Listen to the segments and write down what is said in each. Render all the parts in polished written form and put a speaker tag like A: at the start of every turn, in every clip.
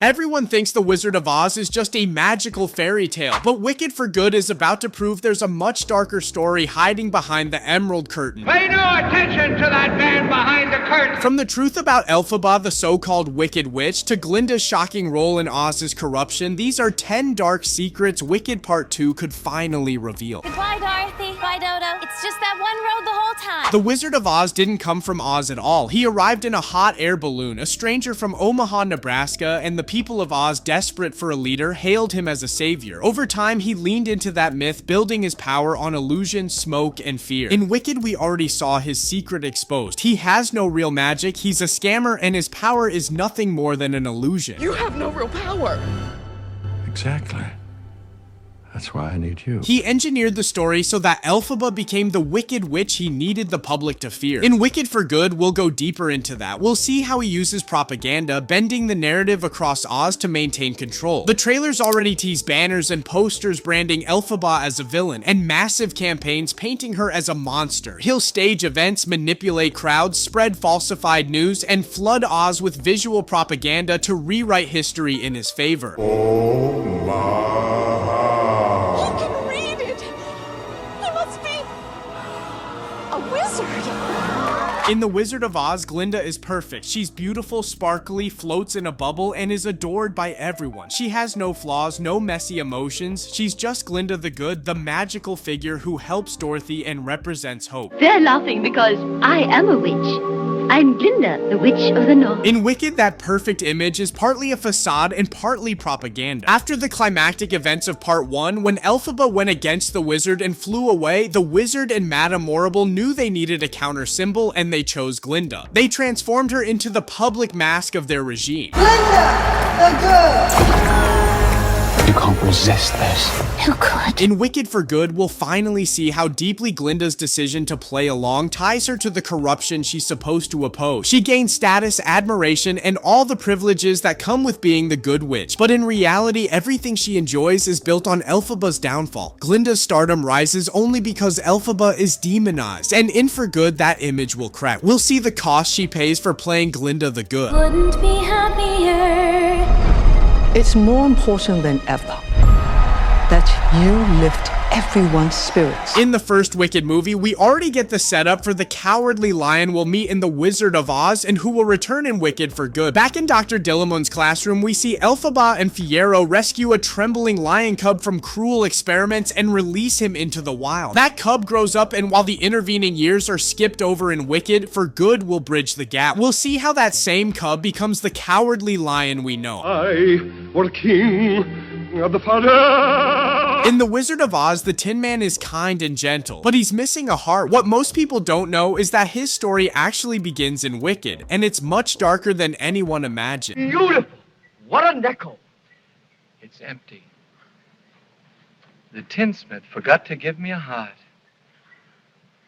A: Everyone thinks The Wizard of Oz is just a magical fairy tale, but Wicked for Good is about to prove there's a much darker story hiding behind the Emerald Curtain.
B: Pay no attention to that man behind the curtain!
A: From the truth about Elphaba, the so-called Wicked Witch, to Glinda's shocking role in Oz's corruption, these are 10 dark secrets Wicked Part 2 could finally reveal.
C: Goodbye, Dorothy. Bye, Dodo. It's just that one road the whole time.
A: The Wizard of Oz didn't come from Oz at all. He arrived in a hot air balloon, a stranger from Omaha, Nebraska, and the people of Oz, desperate for a leader, hailed him as a savior. Over time, he leaned into that myth, building his power on illusion, smoke, and fear. In Wicked, we already saw his secret exposed. He has no real magic, he's a scammer, and his power is nothing more than an illusion.
D: You have no real power.
E: Exactly. That's why I need you.
A: He engineered the story so that Elphaba became the wicked witch he needed the public to fear. In Wicked for Good, we'll go deeper into that. We'll see how he uses propaganda, bending the narrative across Oz to maintain control. The trailers already tease banners and posters branding Elphaba as a villain, and massive campaigns painting her as a monster. He'll stage events, manipulate crowds, spread falsified news, and flood Oz with visual propaganda to rewrite history in his favor.
E: Oh my.
A: In The Wizard of Oz, Glinda is perfect. She's beautiful, sparkly, floats in a bubble, and is adored by everyone. She has no flaws, no messy emotions. She's just Glinda the Good, the magical figure who helps Dorothy and represents hope.
F: They're laughing because I am a witch. I'm Glinda, the Witch of the North.
A: In Wicked, that perfect image is partly a facade and partly propaganda. After the climactic events of Part 1, when Elphaba went against the wizard and flew away, the wizard and Madame Morrible knew they needed a counter symbol, and they chose Glinda. They transformed her into the public mask of their regime.
G: Glinda, the Good!
H: You can't resist this.
C: Who could?
A: In Wicked for Good, we'll finally see how deeply Glinda's decision to play along ties her to the corruption she's supposed to oppose. She gains status, admiration, and all the privileges that come with being the Good Witch. But in reality, everything she enjoys is built on Elphaba's downfall. Glinda's stardom rises only because Elphaba is demonized, and in For Good, that image will crack. We'll see the cost she pays for playing Glinda the Good.
C: Wouldn't be happier.
D: It's more important than ever that you lift everyone's spirits.
A: In the first Wicked movie, we already get the setup for the cowardly lion we'll meet in The Wizard of Oz and who will return in Wicked for Good. Back in Dr. Dillamon's classroom, we see Elphaba and Fiyero rescue a trembling lion cub from cruel experiments and release him into the wild. That cub grows up, and while the intervening years are skipped over in Wicked, For Good will bridge the gap. We'll see how that same cub becomes the cowardly lion we know.
E: I was king of the forest.
A: In The Wizard of Oz, the Tin Man is kind and gentle, but he's missing a heart. What most people don't know is that his story actually begins in Wicked, and it's much darker than anyone imagined.
B: Beautiful! What a nickel! It's empty. The tinsmith forgot to give me a heart.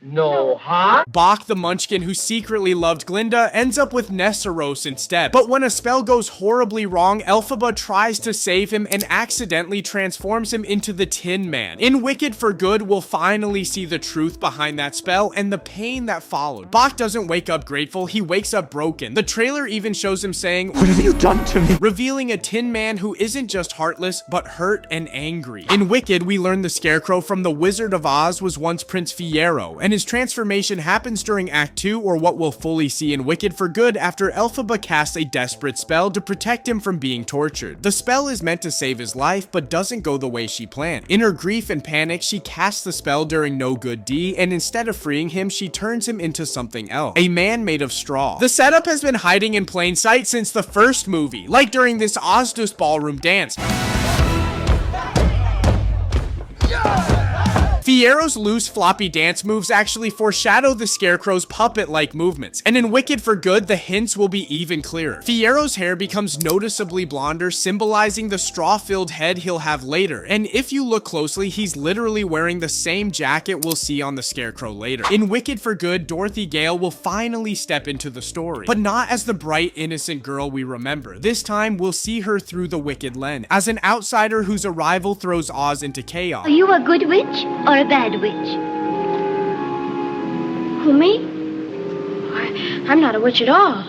B: No heart?
A: Bach the Munchkin, who secretly loved Glinda, ends up with Nessaros instead. But when a spell goes horribly wrong, Elphaba tries to save him and accidentally transforms him into the Tin Man. In Wicked for Good, we'll finally see the truth behind that spell and the pain that followed. Bach doesn't wake up grateful, he wakes up broken. The trailer even shows him saying, "What have you done to me?" revealing a Tin Man who isn't just heartless, but hurt and angry. In Wicked, we learn the Scarecrow from The Wizard of Oz was once Prince Fiyero, and his transformation happens during Act 2, or what we'll fully see in Wicked for Good after Elphaba casts a desperate spell to protect him from being tortured. The spell is meant to save his life, but doesn't go the way she planned. In her grief and panic, she casts the spell during No Good Deed, and instead of freeing him, she turns him into something else, a man made of straw. The setup has been hiding in plain sight since the first movie, like during this Ozdus ballroom dance. Fiyero's loose, floppy dance moves actually foreshadow the Scarecrow's puppet-like movements, and in Wicked for Good, the hints will be even clearer. Fiyero's hair becomes noticeably blonder, symbolizing the straw-filled head he'll have later, and if you look closely, he's literally wearing the same jacket we'll see on the Scarecrow later. In Wicked for Good, Dorothy Gale will finally step into the story, but not as the bright, innocent girl we remember. This time, we'll see her through the Wicked lens, as an outsider whose arrival throws Oz into chaos.
F: Are you a good witch or a bad witch? Who, me? I'm not a witch at all.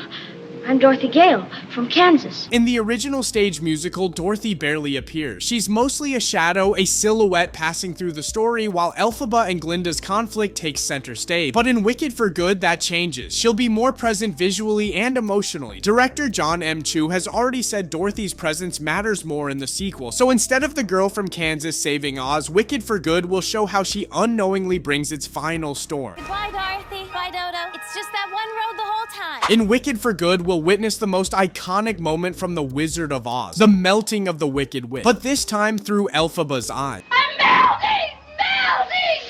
F: I'm Dorothy Gale from Kansas.
A: In the original stage musical, Dorothy barely appears. She's mostly a shadow, a silhouette passing through the story, while Elphaba and Glinda's conflict takes center stage. But in Wicked for Good, that changes. She'll be more present visually and emotionally. Director John M. Chu has already said Dorothy's presence matters more in the sequel, so instead of the girl from Kansas saving Oz, Wicked for Good will show how she unknowingly brings its final storm.
C: Goodbye, Dorothy. Bye, Dodo. It's just that one road the whole time.
A: In Wicked for Good, we'll witness the most iconic moment from The Wizard of Oz, the melting of the Wicked Witch, but this time through Elphaba's eyes.
F: I'm melting! Melting!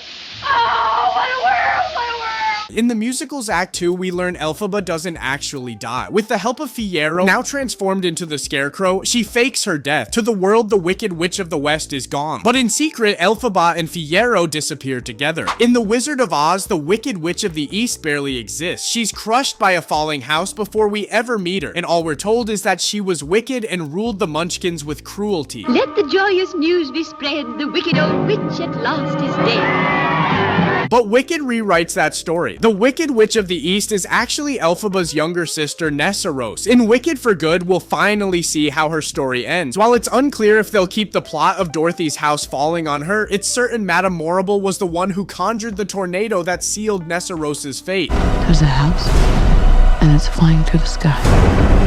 F: Oh, what a world! What a world!
A: In the musical's Act 2, we learn Elphaba doesn't actually die. With the help of Fiyero, now transformed into the Scarecrow, she fakes her death. To the world, the Wicked Witch of the West is gone. But in secret, Elphaba and Fiyero disappear together. In The Wizard of Oz, the Wicked Witch of the East barely exists. She's crushed by a falling house before we ever meet her, and all we're told is that she was wicked and ruled the Munchkins with cruelty.
F: Let the joyous news be spread. The wicked old witch at last is dead.
A: But Wicked rewrites that story. The Wicked Witch of the East is actually Elphaba's younger sister, Nessaros. In Wicked for Good, we'll finally see how her story ends. While it's unclear if they'll keep the plot of Dorothy's house falling on her, it's certain Madame Morrible was the one who conjured the tornado that sealed Nessaros's fate.
D: There's a house, and it's flying through the sky.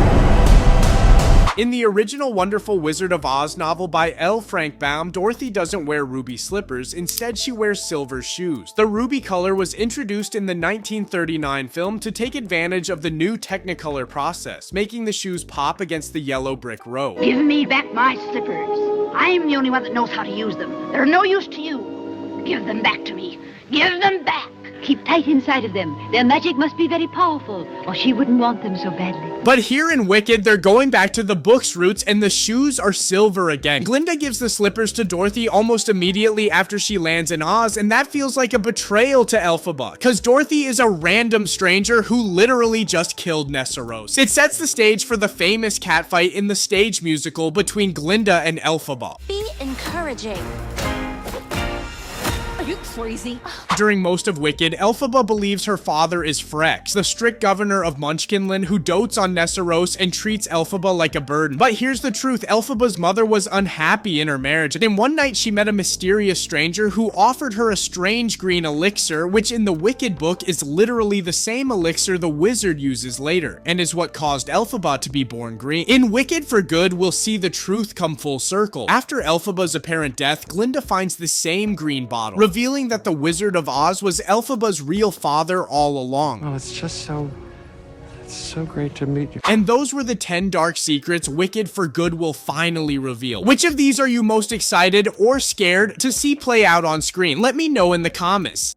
A: In the original Wonderful Wizard of Oz novel by L. Frank Baum, Dorothy doesn't wear ruby slippers, instead she wears silver shoes. The ruby color was introduced in the 1939 film to take advantage of the new Technicolor process, making the shoes pop against the yellow brick road.
F: Give me back my slippers. I'm the only one that knows how to use them. They're no use to you. Give them back to me. Give them back. Keep tight inside of them. Their magic must be very powerful, or she wouldn't want them so badly.
A: But here in Wicked, they're going back to the book's roots and the shoes are silver again. Glinda gives the slippers to Dorothy almost immediately after she lands in Oz, and that feels like a betrayal to Elphaba, cause Dorothy is a random stranger who literally just killed Nessaros. It sets the stage for the famous catfight in the stage musical between Glinda and Elphaba.
C: Be encouraging.
G: Are you crazy?
A: During most of Wicked, Elphaba believes her father is Frex, the strict governor of Munchkinland who dotes on Nessaros and treats Elphaba like a burden. But here's the truth, Elphaba's mother was unhappy in her marriage, and one night she met a mysterious stranger who offered her a strange green elixir, which in the Wicked book is literally the same elixir the wizard uses later, and is what caused Elphaba to be born green. In Wicked for Good, we'll see the truth come full circle. After Elphaba's apparent death, Glinda finds the same green bottle, revealing that the Wizard of Oz was Elphaba's real father all along.
I: Oh, it's so great to meet you.
A: And those were the 10 dark secrets Wicked for Good will finally reveal. Which of these are you most excited or scared to see play out on screen? Let me know in the comments.